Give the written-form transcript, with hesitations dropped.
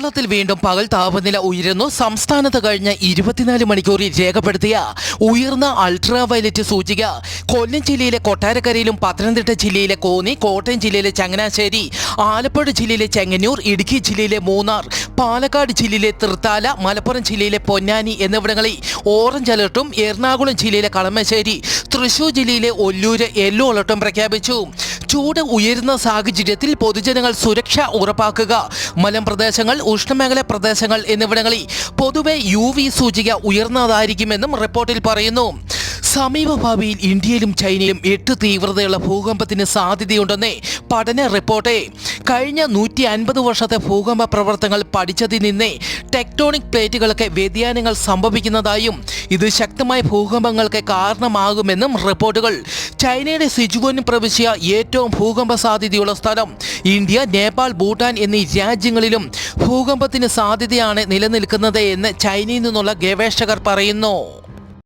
കേരളത്തിൽ വീണ്ടും പകൽ താപനില ഉയരുന്നു. സംസ്ഥാനത്ത് കഴിഞ്ഞ 24 മണിക്കൂറിൽ രേഖപ്പെടുത്തിയ ഉയർന്ന അൾട്രാ വയലറ്റ് സൂചിക കൊല്ലം ജില്ലയിലെ കൊട്ടാരക്കരയിലും, പത്തനംതിട്ട ജില്ലയിലെ കോന്നി, കോട്ടയം ജില്ലയിലെ ചങ്ങനാശ്ശേരി, ആലപ്പുഴ ജില്ലയിലെ ചെങ്ങന്നൂർ, ഇടുക്കി ജില്ലയിലെ മൂന്നാർ, പാലക്കാട് ജില്ലയിലെ തൃത്താല, മലപ്പുറം ജില്ലയിലെ പൊന്നാനി എന്നിവിടങ്ങളിൽ ഓറഞ്ച് അലർട്ടും, എറണാകുളം ജില്ലയിലെ കളമശ്ശേരി, തൃശൂർ ജില്ലയിലെ ഒല്ലൂര് യെല്ലോ അലർട്ടും പ്രഖ്യാപിച്ചു. ചൂട് ഉയരുന്ന സാഹചര്യത്തിൽ പൊതുജനങ്ങൾ സുരക്ഷ ഉറപ്പാക്കുക. മലമ്പ്രദേശങ്ങൾ, ഉഷ്ണമേഖലാ പ്രദേശങ്ങൾ എന്നിവിടങ്ങളിൽ പൊതുവെ UV സൂചിക ഉയർന്നതായിരിക്കുമെന്നും റിപ്പോർട്ടിൽ പറയുന്നു. സമീപഭാവിയിൽ ഇന്ത്യയിലും ചൈനയിലും 8 തീവ്രതയുള്ള ഭൂകമ്പത്തിന് സാധ്യതയുണ്ടെന്ന് പഠന റിപ്പോർട്ട്. കഴിഞ്ഞ 150 വർഷത്തെ ഭൂകമ്പ പ്രവർത്തനങ്ങൾ പഠിച്ചതിൽ നിന്ന് ടെക്ടോണിക് പ്ലേറ്റുകൾക്ക് വ്യതിയാനങ്ങൾ സംഭവിക്കുന്നതായും ഇത് ശക്തമായ ഭൂകമ്പങ്ങൾക്ക് കാരണമാകുമെന്നും റിപ്പോർട്ടുകൾ. ചൈനയുടെ സിജുവൻ പ്രവിശ്യ ഏറ്റവും ഭൂകമ്പ സാധ്യതയുള്ള സ്ഥലം. ഇന്ത്യ, നേപ്പാൾ, ഭൂട്ടാൻ എന്നീ രാജ്യങ്ങളിലും ഭൂകമ്പത്തിന് സാധ്യതയാണ് നിലനിൽക്കുന്നത് എന്ന് ചൈനയിൽ നിന്നുള്ള ഗവേഷകർ പറയുന്നു.